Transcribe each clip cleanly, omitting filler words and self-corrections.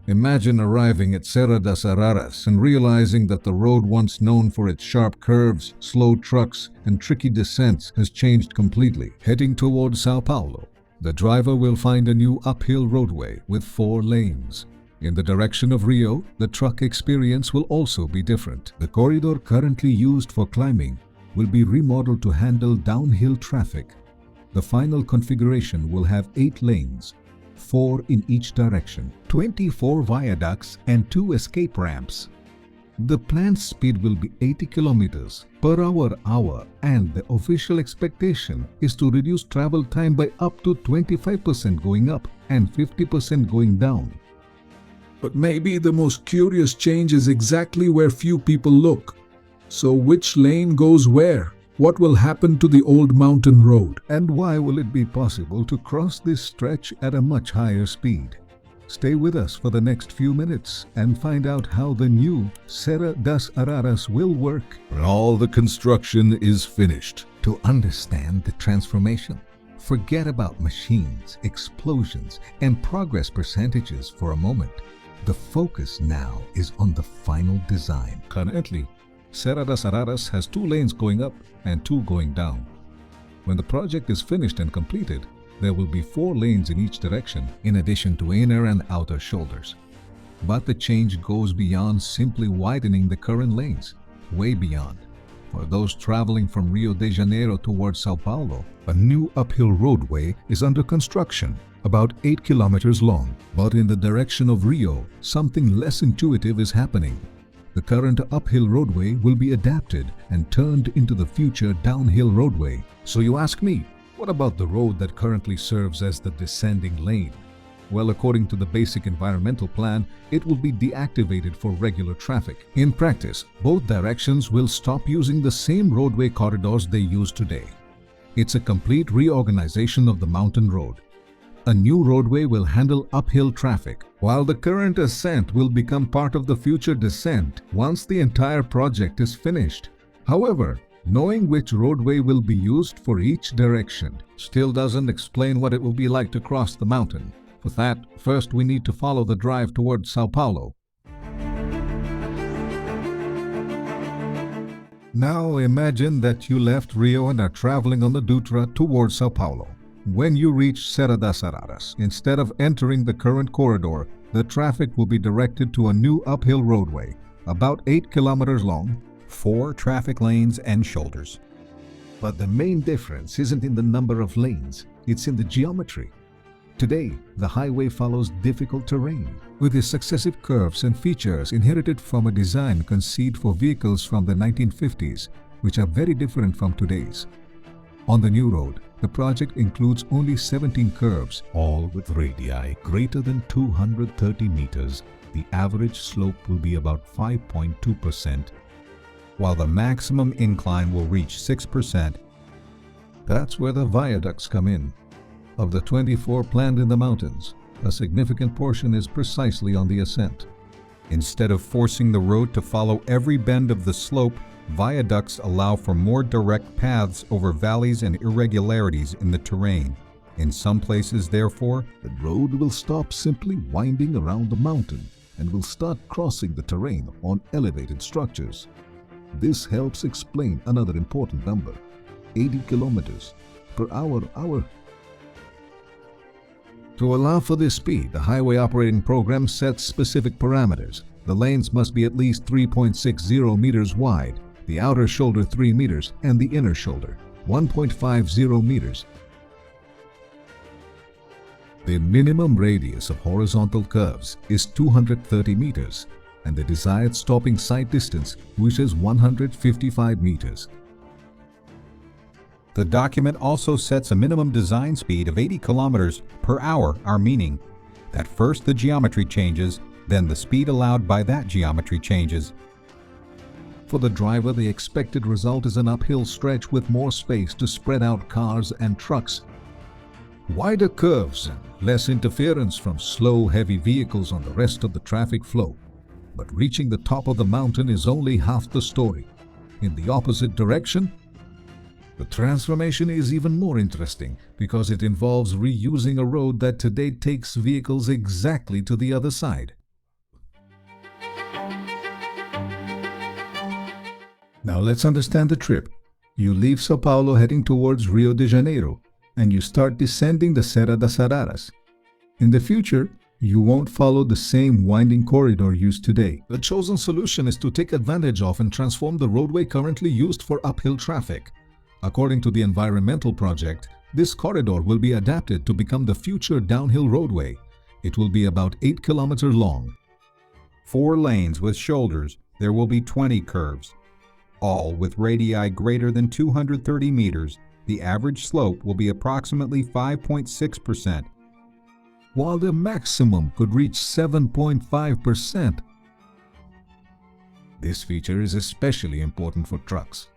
Imagine arriving at Serra das Araras and realizing that the road once known for its sharp curves, slow trucks, and tricky descents has changed completely. Heading towards Sao Paulo, the driver will find a new uphill roadway with 4 lanes. In the direction of Rio, the truck experience will also be different. The corridor currently used for climbing will be remodeled to handle downhill traffic. The final configuration will have 8 lanes, 4 in each direction, 24 viaducts and 2 escape ramps. The planned speed will be 80 kilometers per hour and the official expectation is to reduce travel time by up to 25% going up and 50% going down. But maybe the most curious change is exactly where few people look. So which lane goes where? What will happen to the old mountain road? And why will it be possible to cross this stretch at a much higher speed? Stay with us for the next few minutes and find out how the new Serra das Araras will work when all the construction is finished. To understand the transformation, forget about machines, explosions, and progress percentages for a moment. The focus now is on the final design. Currently, Serra das Araras has 2 lanes going up and 2 going down. When the project is finished and completed, there will be 4 lanes in each direction in addition to inner and outer shoulders. But the change goes beyond simply widening the current lanes, way beyond. For those traveling from Rio de Janeiro towards Sao Paulo, a new uphill roadway is under construction, about 8 kilometers long. But in the direction of Rio, something less intuitive is happening. The current uphill roadway will be adapted and turned into the future downhill roadway. So you ask me, what about the road that currently serves as the descending lane? Well, according to the basic environmental plan, it will be deactivated for regular traffic. In practice, both directions will stop using the same roadway corridors they use today. It's a complete reorganization of the mountain road. A new roadway will handle uphill traffic, while the current ascent will become part of the future descent once the entire project is finished. However, knowing which roadway will be used for each direction still doesn't explain what it will be like to cross the mountain. For that, first we need to follow the drive towards Sao Paulo. Now imagine that you left Rio and are traveling on the Dutra towards Sao Paulo. When you reach Serra das Araras, instead of entering the current corridor, the traffic will be directed to a new uphill roadway, about 8 kilometers long, 4 traffic lanes and shoulders. But the main difference isn't in the number of lanes, it's in the geometry. Today, the highway follows difficult terrain, with its successive curves and features inherited from a design conceived for vehicles from the 1950s, which are very different from today's. On the new road, the project includes only 17 curves, all with radii greater than 230 meters. The average slope will be about 5.2%, while the maximum incline will reach 6%. That's where the viaducts come in. Of the 24 planned in the mountains, a significant portion is precisely on the ascent. Instead of forcing the road to follow every bend of the slope, viaducts allow for more direct paths over valleys and irregularities in the terrain. In some places, therefore, the road will stop simply winding around the mountain and will start crossing the terrain on elevated structures. This helps explain another important number, 80 kilometers per hour. To allow for this speed, the highway operating program sets specific parameters. The lanes must be at least 3.60 meters wide, the outer shoulder 3 meters, and the inner shoulder 1.50 meters. The minimum radius of horizontal curves is 230 meters, and the desired stopping sight distance, which is 155 meters. The document also sets a minimum design speed of 80 kilometers per hour, meaning that first the geometry changes, then the speed allowed by that geometry changes. For the driver, the expected result is an uphill stretch with more space to spread out cars and trucks, wider curves and less interference from slow, heavy vehicles on the rest of the traffic flow. But reaching the top of the mountain is only half the story. In the opposite direction, the transformation is even more interesting because it involves reusing a road that today takes vehicles exactly to the other side. Now let's understand the trip. You leave Sao Paulo heading towards Rio de Janeiro, and you start descending the Serra das Araras. In the future, you won't follow the same winding corridor used today. The chosen solution is to take advantage of and transform the roadway currently used for uphill traffic. According to the environmental project, this corridor will be adapted to become the future downhill roadway. It will be about 8 kilometers long. 4 lanes with shoulders, there will be 20 curves. All with radii greater than 230 meters, the average slope will be approximately 5.6%. While the maximum could reach 7.5%. This feature is especially important for trucks.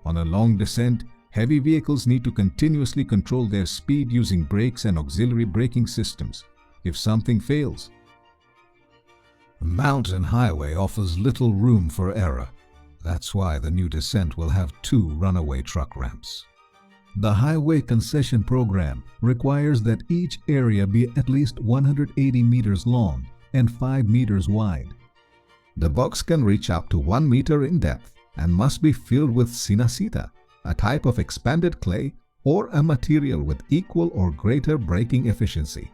On a long descent, heavy vehicles need to continuously control their speed using brakes and auxiliary braking systems. If something fails, the mountain highway offers little room for error. That's why the new descent will have 2 runaway truck ramps. The highway concession program requires that each area be at least 180 meters long and 5 meters wide. The box can reach up to 1 meter in depth and must be filled with sinacita, a type of expanded clay or a material with equal or greater braking efficiency.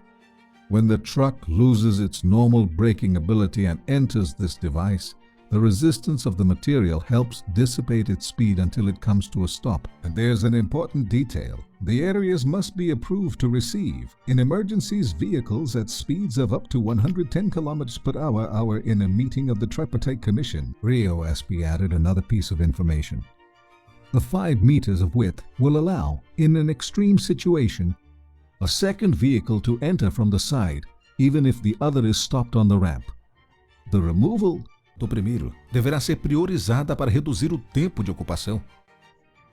When the truck loses its normal braking ability and enters this device, the resistance of the material helps dissipate its speed until it comes to a stop. And there's an important detail. The areas must be approved to receive. In emergencies, vehicles at speeds of up to 110 km per hour in a meeting of the Tripartite Commission, Rio SP added another piece of information. The 5 meters of width will allow, in an extreme situation, a second vehicle to enter from the side, even if the other is stopped on the ramp. The removal do primeiro deverá ser priorizada para reduzir o tempo de ocupação.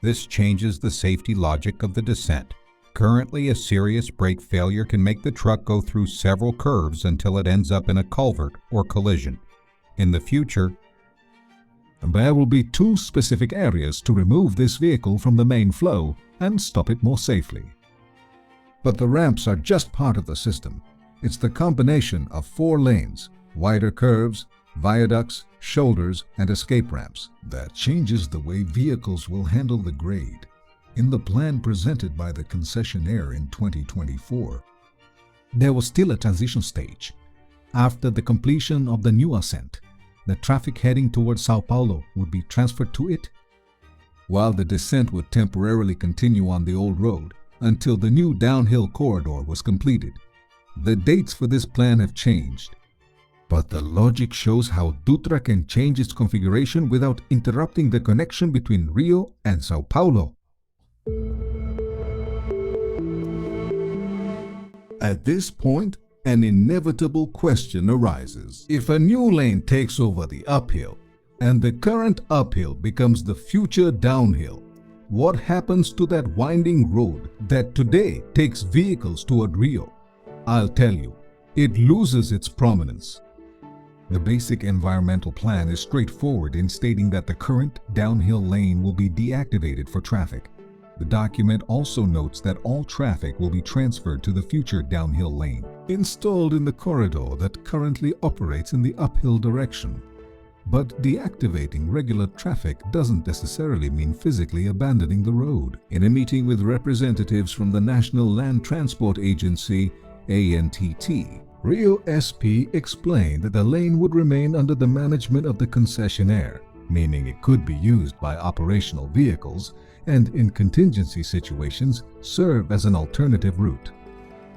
This changes the safety logic of the descent. Currently, a serious brake failure can make the truck go through several curves until it ends up in a culvert or collision. In the future, there will be 2 specific areas to remove this vehicle from the main flow and stop it more safely. But the ramps are just part of the system. It's the combination of 4 lanes, wider curves, viaducts, shoulders, and escape ramps that changes the way vehicles will handle the grade. In the plan presented by the concessionaire in 2024, there was still a transition stage. After the completion of the new ascent, the traffic heading towards Sao Paulo would be transferred to it, while the descent would temporarily continue on the old road until the new downhill corridor was completed. The dates for this plan have changed, but the logic shows how Dutra can change its configuration without interrupting the connection between Rio and Sao Paulo. At this point, an inevitable question arises. If a new lane takes over the uphill, and the current uphill becomes the future downhill, what happens to that winding road that today takes vehicles toward Rio? I'll tell you, it loses its prominence. The basic environmental plan is straightforward in stating that the current downhill lane will be deactivated for traffic. The document also notes that all traffic will be transferred to the future downhill lane, installed in the corridor that currently operates in the uphill direction. But deactivating regular traffic doesn't necessarily mean physically abandoning the road. In a meeting with representatives from the National Land Transport Agency, ANTT, Rio SP explained that the lane would remain under the management of the concessionaire, meaning it could be used by operational vehicles and, in contingency situations, serve as an alternative route.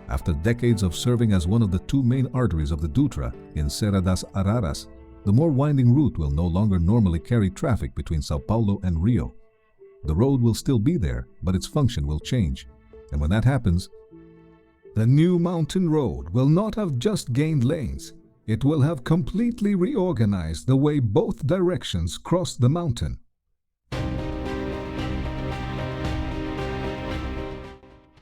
After decades of serving as one of the 2 main arteries of the Dutra in Serra das Araras, the more winding route will no longer normally carry traffic between Sao Paulo and Rio. The road will still be there, but its function will change. And when that happens, the new mountain road will not have just gained lanes. It will have completely reorganized the way both directions cross the mountain.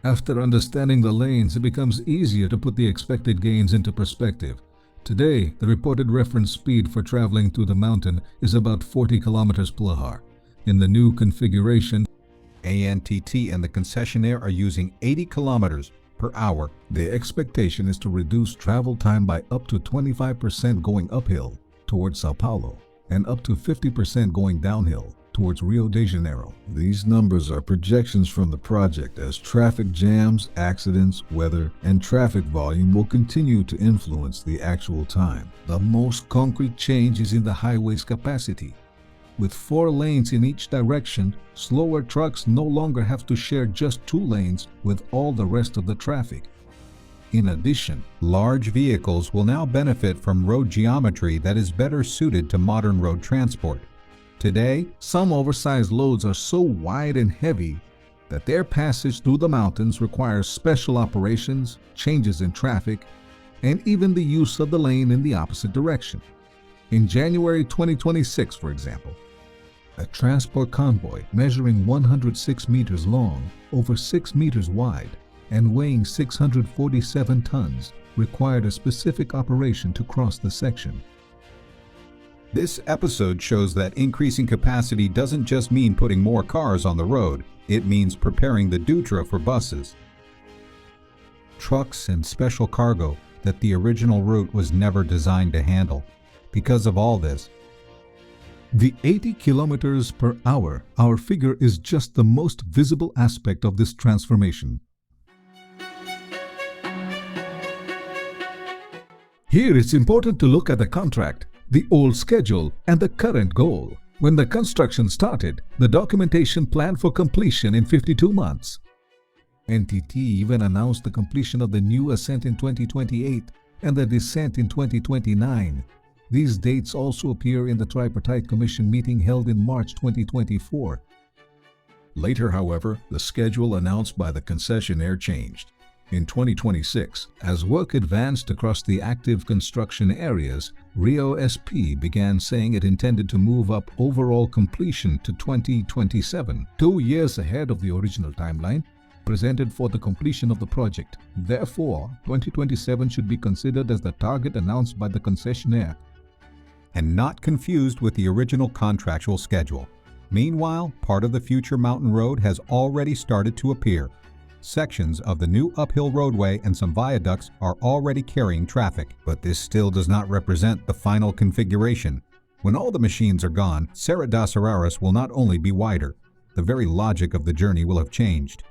After understanding the lanes, it becomes easier to put the expected gains into perspective. Today, the reported reference speed for traveling through the mountain is about 40 km per hour. In the new configuration, ANTT and the concessionaire are using 80 kilometers per hour. The expectation is to reduce travel time by up to 25% going uphill towards Sao Paulo and up to 50% going downhill. towards Rio de Janeiro. These numbers are projections from the project, as traffic jams, accidents, weather, and traffic volume will continue to influence the actual time. The most concrete change is in the highway's capacity. With 4 lanes in each direction, slower trucks no longer have to share just 2 lanes with all the rest of the traffic. In addition, large vehicles will now benefit from road geometry that is better suited to modern road transport. today, some oversized loads are so wide and heavy that their passage through the mountains requires special operations, changes in traffic, and even the use of the lane in the opposite direction. In January 2026, for example, a transport convoy measuring 106 meters long, over 6 meters wide, and weighing 647 tons required a specific operation to cross the section. This episode shows that increasing capacity doesn't just mean putting more cars on the road, it means preparing the Dutra for buses, trucks, and special cargo that the original route was never designed to handle. Because of all this, the 80 kilometers per hour, our figure, is just the most visible aspect of this transformation. Here it's important to look at the contract, the old schedule, and the current goal. When the construction started, the documentation planned for completion in 52 months. NTT even announced the completion of the new ascent in 2028 and the descent in 2029. These dates also appear in the Tripartite Commission meeting held in March 2024. Later, however, the schedule announced by the concessionaire changed. In 2026, as work advanced across the active construction areas, Rio SP began saying it intended to move up overall completion to 2027, 2 years ahead of the original timeline presented for the completion of the project. Therefore, 2027 should be considered as the target announced by the concessionaire, and not confused with the original contractual schedule. Meanwhile, part of the future mountain road has already started to appear. Sections of the new uphill roadway and some viaducts are already carrying traffic, but this still does not represent the final configuration. When all the machines are gone, Serra das Araras will not only be wider, the very logic of the journey will have changed.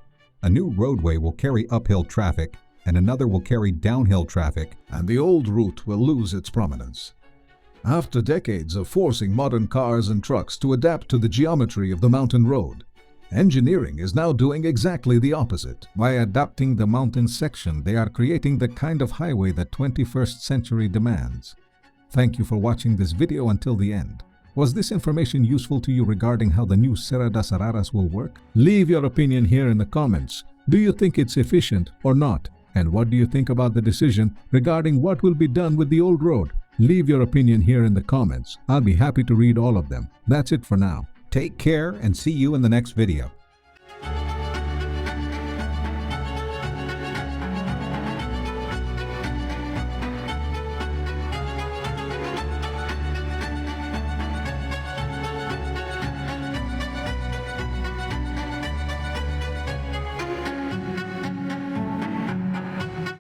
A new roadway will carry uphill traffic, and another will carry downhill traffic, and the old route will lose its prominence. After decades of forcing modern cars and trucks to adapt to the geometry of the mountain road, engineering is now doing exactly the opposite. By adapting the mountain section, they are creating the kind of highway that 21st century demands. Thank you for watching this video until the end. Was this information useful to you regarding how the new Serra das Araras will work? Leave your opinion here in the comments. Do you think it's efficient or not? And what do you think about the decision regarding what will be done with the old road? Leave your opinion here in the comments. I'll be happy to read all of them. That's it for now. Take care and see you in the next video.